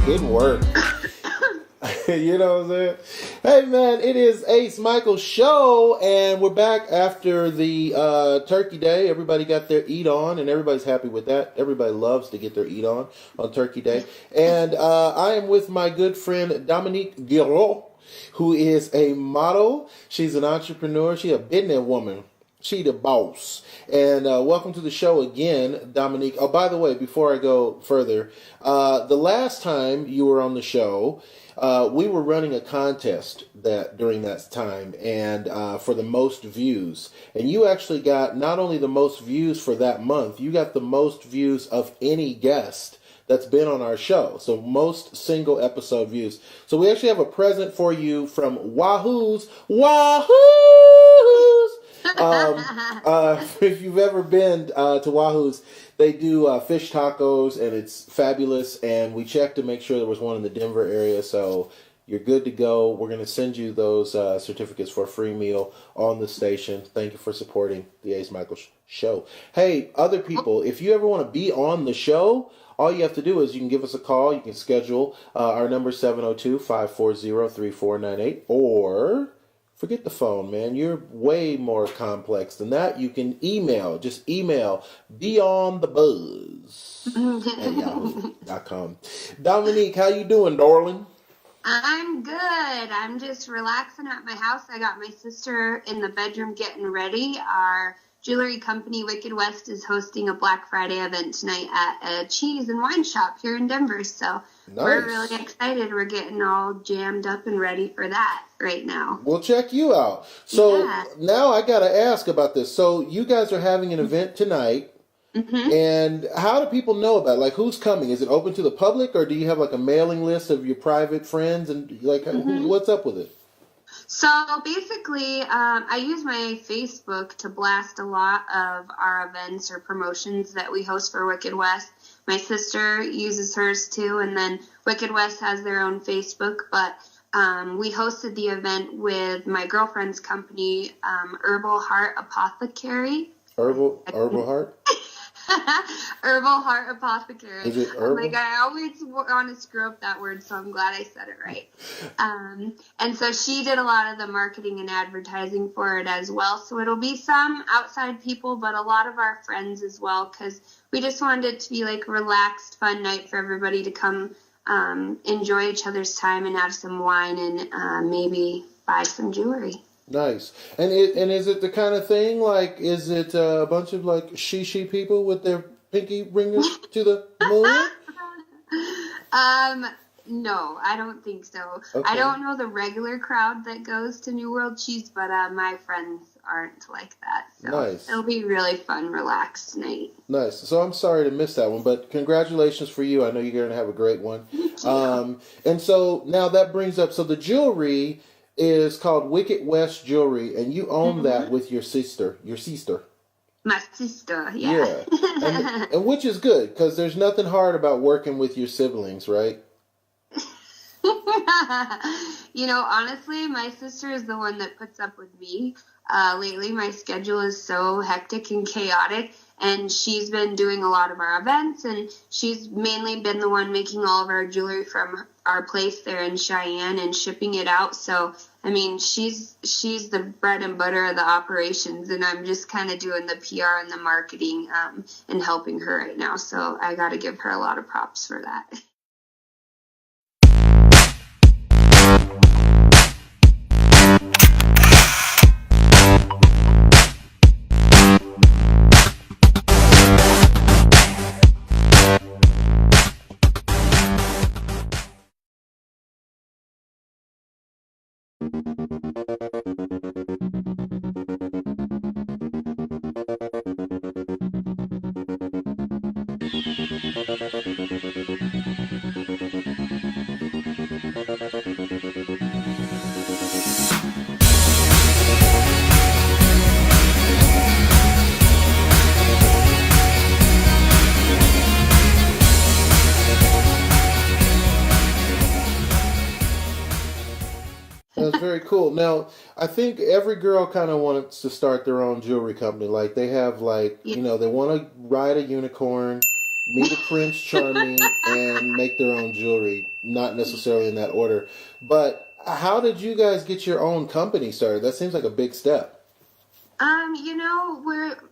Good work. You know what I'm saying? Hey man, it is Ace Michael's show, and we're back after the Turkey Day. Everybody got their eat on, and everybody's happy with that. Everybody loves to get their eat on Turkey Day. And I am with my good friend Dominique Giroux, who is a model. She's an entrepreneur. She's a business woman. She the boss. And welcome to the show again, Dominique. Oh, by the way, before I go further, the last time you were on the show, we were running a contest during that time, and for the most views. And you actually got not only the most views for that month, you got the most views of any guest that's been on our show. So most single episode views. So we actually have a present for you from Wahoo's. If you've ever been to Wahoo's, they do fish tacos, and it's fabulous. And we checked to make sure there was one in the Denver area, so you're good to go. We're going to send you those certificates for a free meal on the station. Thank you for supporting the Ace Michael show. Hey, other people, if you ever want to be on the show, all you have to do is you can give us a call. You can schedule. Our number is 702-540-3498, or forget the phone, man. You're way more complex than that. You can email. Just email beyondthebuzz@yahoo.com. Dominique, how you doing, darling? I'm good. I'm just relaxing at my house. I got my sister in the bedroom getting ready. Our jewelry company, Wicked West, is hosting a Black Friday event tonight at a cheese and wine shop here in Denver. So We're really excited. We're getting all jammed up and ready for that right now. We'll check you out. So now I got to ask about this. So you guys are having an event tonight. Mm-hmm. And how do people know about it? Like, who's coming? Is it open to the public, or do you have like a mailing list of your private friends? And like, what's up with it? So basically, I use my Facebook to blast a lot of our events or promotions that we host for Wicked West. My sister uses hers too, and then Wicked West has their own Facebook. But we hosted the event with my girlfriend's company, Herbal Heart Apothecary. Herbal Heart? Herbal Heart Apothecary. Is it herbal? Like, I always want to screw up that word, so I'm glad I said it right. And so she did a lot of the marketing and advertising for it as well. So it'll be some outside people, but a lot of our friends as well, because we just wanted it to be like a relaxed, fun night for everybody to come enjoy each other's time and have some wine and maybe buy some jewelry. Nice. And is it the kind of thing, like, is it a bunch of, like, she people with their pinky ringers to the moon? No, I don't think so. Okay. I don't know the regular crowd that goes to New World Cheese, but my friends aren't like that. So nice. It'll be really fun, relaxed night. Nice. So I'm sorry to miss that one, but congratulations for you. I know you're going to have a great one. And so now that brings up, so the jewelry is called Wicked West Jewelry, and you own that with your sister. My sister, yeah. And which is good, because there's nothing hard about working with your siblings, right? You know, honestly, my sister is the one that puts up with me. Lately, my schedule is so hectic and chaotic, and she's been doing a lot of our events, and she's mainly been the one making all of our jewelry from our place there in Cheyenne and shipping it out. So, I mean, she's the bread and butter of the operations, and I'm just kind of doing the PR and the marketing and helping her right now. So I got to give her a lot of props for that. That's very cool. Now, I think every girl kind of wants to start their own jewelry company. Like they have, like Yeah. they want to ride a unicorn, meet a Prince Charming, and make their own jewelry. Not necessarily in that order, but how did you guys get your own company started? That seems like a big step.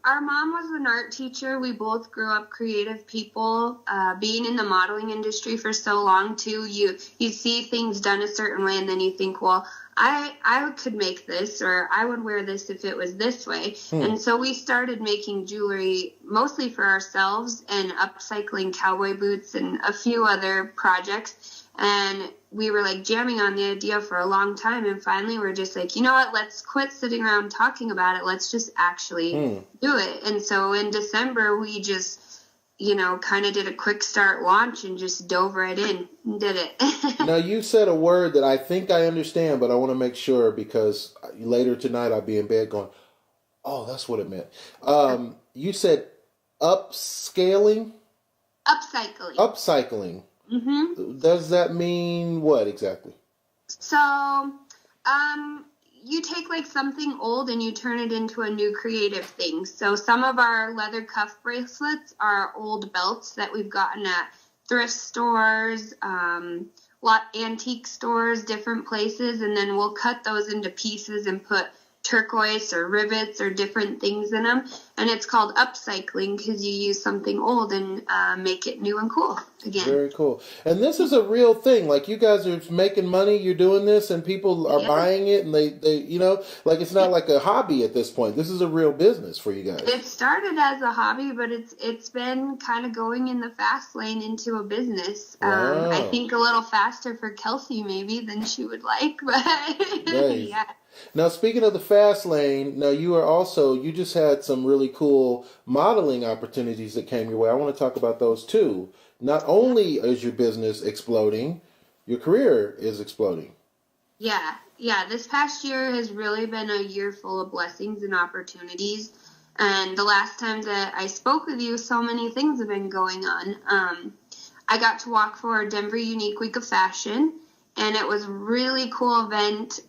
Our mom was an art teacher. We both grew up creative people. Being in the modeling industry for so long too, you see things done a certain way, and then you think, well, I could make this, or I would wear this if it was this way. And so we started making jewelry mostly for ourselves and upcycling cowboy boots and a few other projects. And we were like jamming on the idea for a long time, and finally we're just like, you know what, let's quit sitting around talking about it. Let's just actually do it. And so in December we just, kind of did a quick start launch and just dove right in and did it. Now, you said a word that I think I understand, but I want to make sure, because later tonight I'll be in bed going, oh, that's what it meant. You said upscaling? Upcycling. Upcycling. Mm-hmm. Does that mean what exactly? So, you take like something old and you turn it into a new creative thing. So some of our leather cuff bracelets are old belts that we've gotten at thrift stores, antique stores, different places, and then we'll cut those into pieces and put turquoise or rivets or different things in them, and it's called upcycling because you use something old and make it new and cool again. Very cool. And this is a real thing. Like, you guys are making money, you're doing this, and people are buying it, and they like, it's not like a hobby at this point. This is a real business for you guys. It started as a hobby, but it's been kind of going in the fast lane into a business. Wow. I think a little faster for Kelsey maybe than she would like, but Nice. yeah. Now, speaking of the fast lane, now you just had some really cool modeling opportunities that came your way. I want to talk about those too. Not only is your business exploding, your career is exploding. Yeah. This past year has really been a year full of blessings and opportunities. And the last time that I spoke with you, so many things have been going on. I got to walk for Denver Unique Week of Fashion. And it was a really cool event,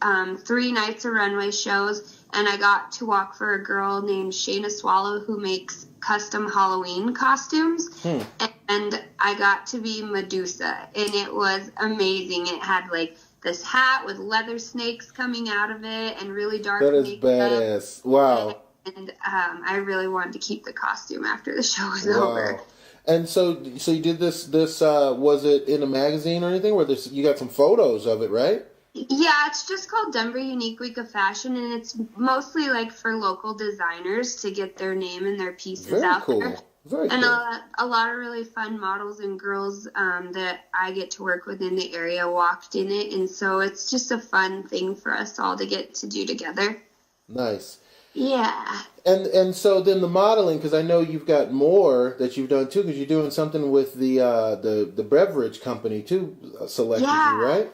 3 nights of runway shows, and I got to walk for a girl named Shayna Swallow who makes custom Halloween costumes, and I got to be Medusa, and it was amazing. It had like this hat with leather snakes coming out of it and really dark makeup. That is badass. Wow. And I really wanted to keep the costume after the show was over. And so you did this, was it in a magazine or anything? You got some photos of it, right? Yeah, it's just called Denver Unique Week of Fashion, and it's mostly like for local designers to get their name and their pieces out there. Very cool. And a lot of really fun models and girls that I get to work with in the area walked in it, and so it's just a fun thing for us all to get to do together. Nice. Yeah. And so then the modeling, because I know you've got more that you've done too, because you're doing something with the beverage company too, selected you, right?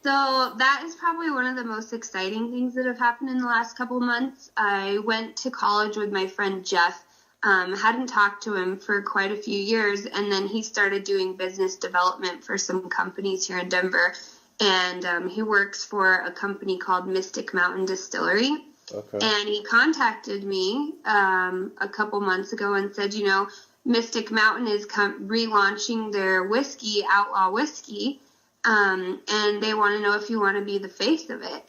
So that is probably one of the most exciting things that have happened in the last couple of months. I went to college with my friend Jeff. Hadn't talked to him for quite a few years, and then he started doing business development for some companies here in Denver. And he works for a company called Mystic Mountain Distillery. Okay. And he contacted me a couple months ago and said, Mystic Mountain is relaunching their whiskey, Outlaw Whiskey, and they want to know if you want to be the face of it.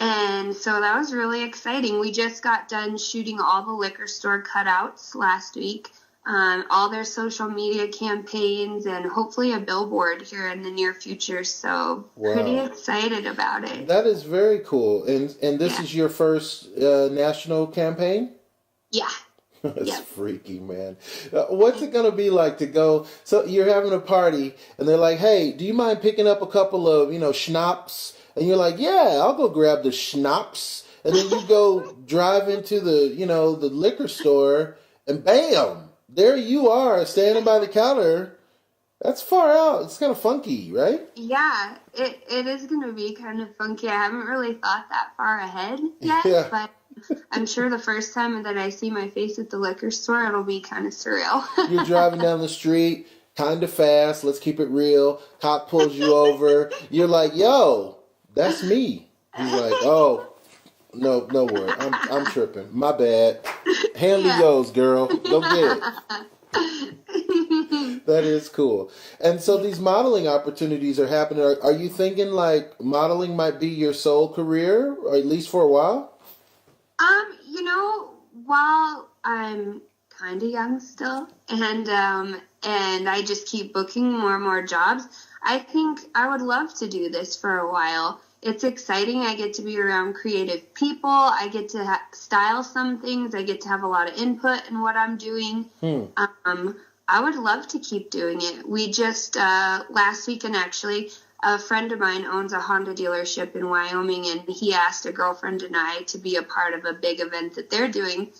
And so that was really exciting. We just got done shooting all the liquor store cutouts last week, all their social media campaigns, and hopefully a billboard here in the near future. So Pretty excited about it. That is very cool. And this is your first national campaign? Yeah. That's freaky, man. What's it going to be like to go? So you're having a party, and they're like, hey, do you mind picking up a couple of, schnapps? And you're like, yeah, I'll go grab the schnapps. And then you go drive into the, the liquor store, and bam, there you are standing by the counter. That's far out. It's kind of funky, right? Yeah, it is going to be kind of funky. I haven't really thought that far ahead yet, Yeah. but I'm sure the first time that I see my face at the liquor store, it'll be kind of surreal. You're driving down the street kind of fast. Let's keep it real. Cop pulls you over. You're like, yo, that's me. He's like, oh, no worry. I'm tripping. My bad. Handle yours, girl. Go get it. That is cool. And so these modeling opportunities are happening. Are you thinking like modeling might be your sole career, or at least for a while? While I'm kind of young still, and I just keep booking more and more jobs, I think I would love to do this for a while. It's exciting. I get to be around creative people. I get to style some things. I get to have a lot of input in what I'm doing. I would love to keep doing it. We just, last weekend actually, a friend of mine owns a Honda dealership in Wyoming, and he asked a girlfriend and I to be a part of a big event that they're doing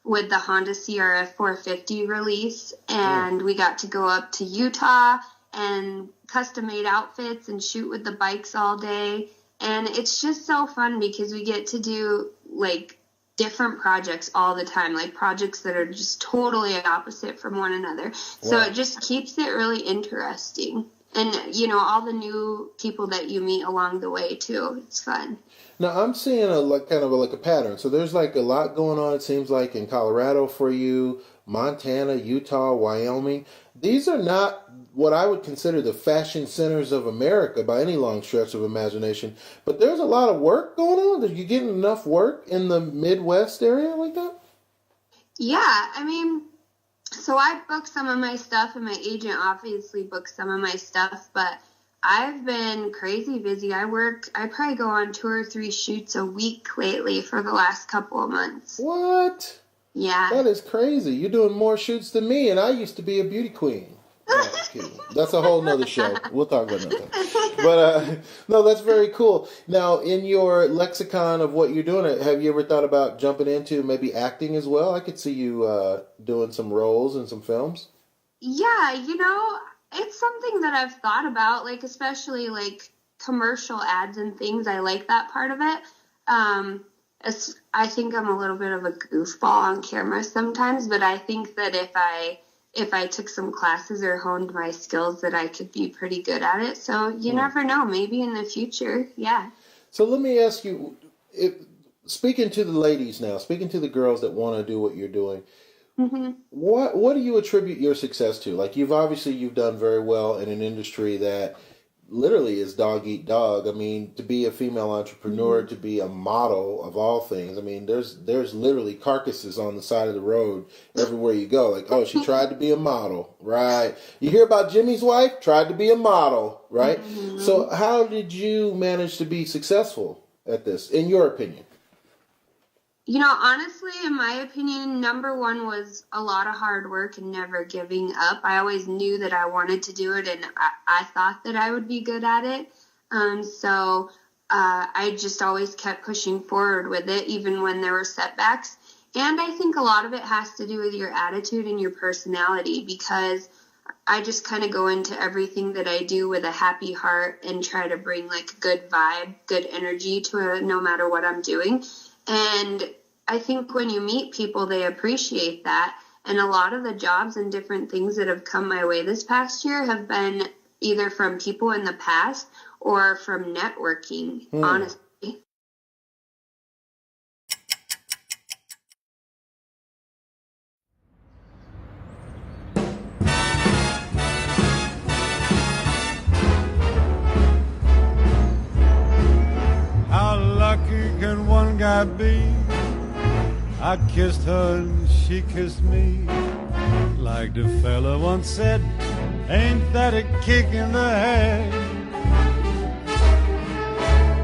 with the Honda CRF 450 release. And we got to go up to Utah and custom-made outfits and shoot with the bikes all day. And it's just so fun because we get to do, like, different projects all the time, like projects that are just totally opposite from one another. So it just keeps it really interesting. And, all the new people that you meet along the way, too. It's fun. Now, I'm seeing a pattern. So there's like a lot going on, it seems like, in Colorado for you, Montana, Utah, Wyoming. These are not what I would consider the fashion centers of America by any long stretch of imagination. But there's a lot of work going on. Are you getting enough work in the Midwest area like that? Yeah, so I book some of my stuff, and my agent obviously books some of my stuff, but I've been crazy busy. I probably go on 2 or 3 shoots a week lately for the last couple of months. What? Yeah. That is crazy. You're doing more shoots than me, and I used to be a beauty queen. No, that's a whole nother show. We'll talk about that. But, no, that's very cool. Now, in your lexicon of what you're doing, have you ever thought about jumping into maybe acting as well? I could see you doing some roles in some films. Yeah, it's something that I've thought about, like, especially, like, commercial ads and things. I like that part of it. I think I'm a little bit of a goofball on camera sometimes, but I think that if I took some classes or honed my skills, that I could be pretty good at it. So you never know, maybe in the future. Yeah. So let me ask you, speaking to the ladies now, speaking to the girls that want to do what you're doing, what do you attribute your success to? Like, you've done very well in an industry that literally is dog eat dog. To be a female entrepreneur, to be a model of all things. There's literally carcasses on the side of the road everywhere you go. Like, oh, she tried to be a model, right? You hear about Jimmy's wife? Tried to be a model, right? So how did you manage to be successful at this, in your opinion? Honestly, in my opinion, number one was a lot of hard work and never giving up. I always knew that I wanted to do it, and I thought that I would be good at it. So I just always kept pushing forward with it, even when there were setbacks. And I think a lot of it has to do with your attitude and your personality, because I just kind of go into everything that I do with a happy heart and try to bring, like, a good vibe, good energy to it, no matter what I'm doing. And I think when you meet people, they appreciate that. And a lot of the jobs and different things that have come my way this past year have been either from people in the past or from networking, honestly. How lucky can one guy be? I kissed her and she kissed me. Like the fella once said, ain't that a kick in the head?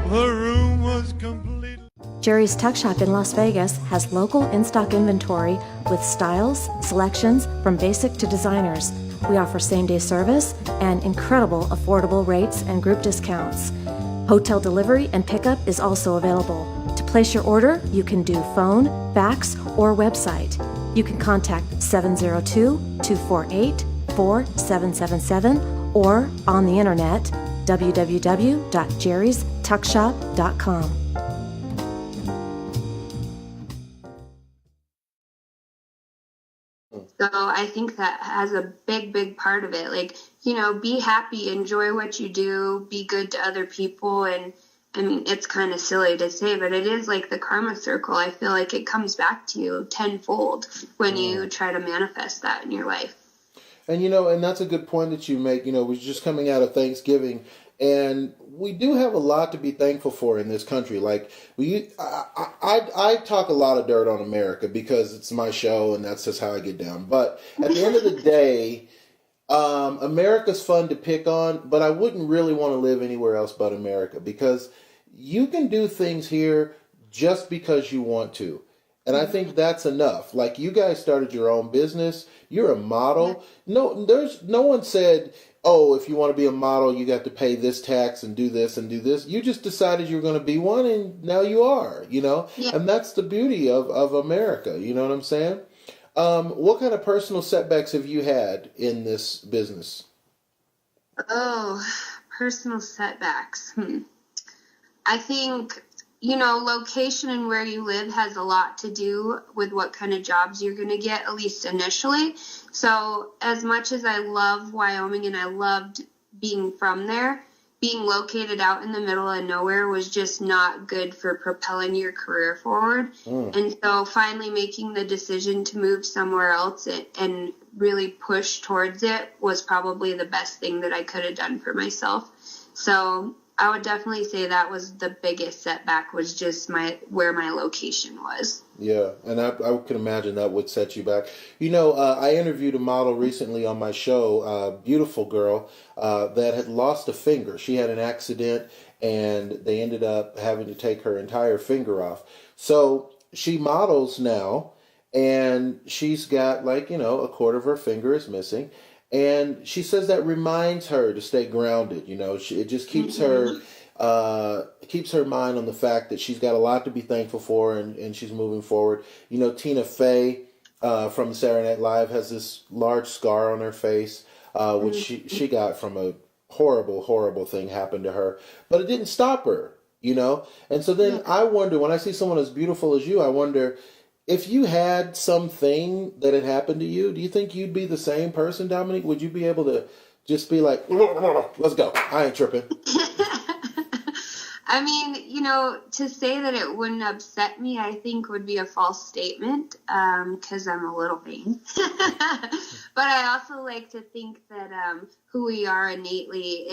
The room was complete. Jerry's Tuck Shop in Las Vegas has local in-stock inventory with styles, selections from basic to designers. We offer same-day service and incredible affordable rates and group discounts. Hotel delivery and pickup is also available. To place your order, you can do phone, fax, or website. You can contact 702-248-4777 or on the internet www.jerrystuckshop.com. So I think that has a big part of it. Like, be happy, enjoy what you do, be good to other people. And I mean, it's kind of silly to say, but it is like the karma circle. I feel like it comes back to you tenfold when you try to manifest that in your life. And, and that's a good point that you make. We're just coming out of Thanksgiving, and we do have a lot to be thankful for in this country. Like, I talk a lot of dirt on America because it's my show and that's just how I get down. But at the end of the day, America's fun to pick on, but I wouldn't really want to live anywhere else but America, because you can do things here just because you want to. And I think that's enough. Like, you guys started your own business. You're a model. No one said, oh, if you want to be a model, you got to pay this tax and do this and do this. You just decided you were going to be one, and now you are, Yeah. And that's the beauty of America. You know what I'm saying? What kind of personal setbacks have you had in this business? Oh, personal setbacks. I think, location and where you live has a lot to do with what kind of jobs you're going to get, at least initially. So as much as I love Wyoming and I loved being from there, being located out in the middle of nowhere was just not good for propelling your career forward. And so finally making the decision to move somewhere else and really push towards it was probably the best thing that I could have done for myself. So I would definitely say that was the biggest setback, was just where my location was. Yeah, and I can imagine that would set you back. I interviewed a model recently on my show, a beautiful girl that had lost a finger. She had an accident, and they ended up having to take her entire finger off. So she models now, and she's got a quarter of her finger is missing. And she says that reminds her to stay grounded. It just keeps her mind on the fact that she's got a lot to be thankful for, and she's moving forward. Tina Fey from Saturday Night Live has this large scar on her face, which she got from a horrible thing happened to her, but it didn't stop her. And so then I wonder, when I see someone as beautiful as you, I wonder, if you had something that had happened to you, do you think you'd be the same person, Dominique? Would you be able to just be like, let's go, I ain't tripping? I mean, to say that it wouldn't upset me, I think would be a false statement, because I'm a little vain. But I also like to think that who we are innately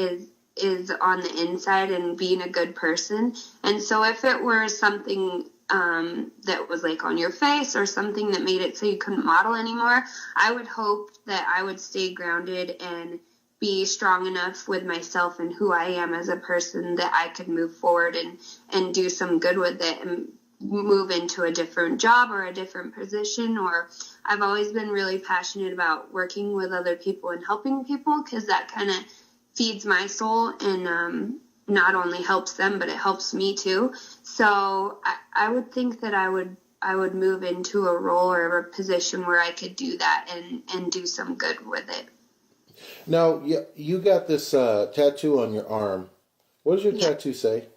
is on the inside and being a good person. And so if it were something that was like on your face or something that made it so you couldn't model anymore, I would hope that I would stay grounded and be strong enough with myself and who I am as a person that I could move forward and do some good with it and move into a different job or a different position. Or I've always been really passionate about working with other people and helping people, because that kind of feeds my soul and not only helps them, but it helps me too. So I would think that I would move into a role or a position where I could do that and do some good with it. Now, you got this tattoo on your arm. What does your tattoo say?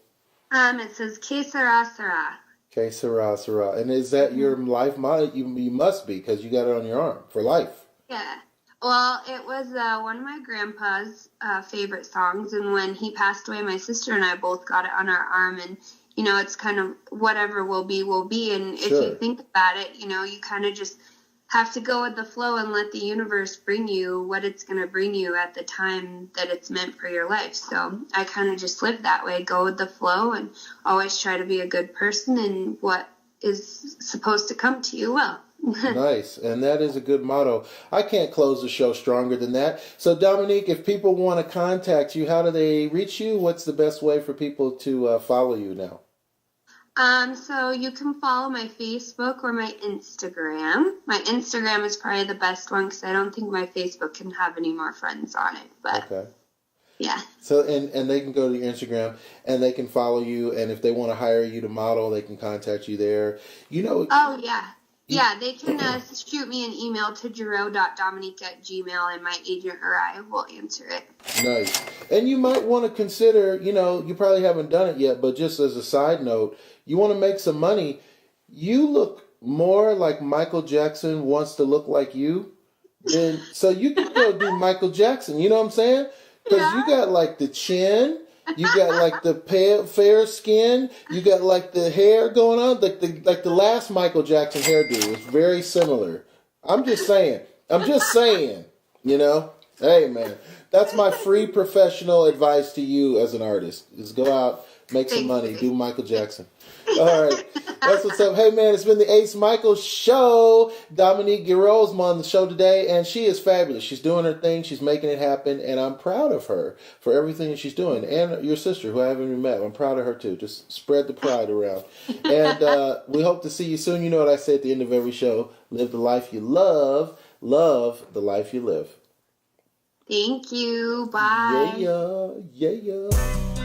It says Que Sera Sera. Que Sera Sera. And is that your life motto? You must be, because you got it on your arm for life. Yeah. Well, it was one of my grandpa's favorite songs, and when he passed away, my sister and I both got it on our arm, and, it's kind of whatever will be, and if you think about it, you kind of just have to go with the flow and let the universe bring you what it's going to bring you at the time that it's meant for your life. So I kind of just live that way, go with the flow, and always try to be a good person, and what is supposed to come to you will. Nice. And that is a good motto. I can't close the show stronger than that. So, Dominique, if people want to contact you, how do they reach you? What's the best way for people to follow you now? So you can follow my Facebook or my Instagram. My Instagram is probably the best one, because I don't think my Facebook can have any more friends on it. But okay. Yeah. So, and they can go to your Instagram and they can follow you. And if they want to hire you to model, they can contact you there. Oh, yeah. Yeah, they can shoot me an email to Giroux.Dominique@gmail, and my agent or I will answer it. Nice. And you might want to consider, you probably haven't done it yet, but just as a side note, you want to make some money. You look more like Michael Jackson wants to look like you. And so you can go do Michael Jackson. You know what I'm saying? Because you got like the chin. You got like the fair skin. You got like the hair going on. Like the last Michael Jackson hairdo is very similar. I'm just saying. Hey, man. That's my free professional advice to you as an artist. Is go out, make some money, do Michael Jackson. All right. That's what's up. Hey, man, it's been the Ace Michaels Show. Dominique Giroux is on the show today, and she is fabulous. She's doing her thing. She's making it happen, and I'm proud of her for everything that she's doing. And your sister, who I haven't even met, I'm proud of her, too. Just spread the pride around. And we hope to see you soon. You know what I say at the end of every show. Live the life you love. Love the life you live. Thank you. Bye. Yeah.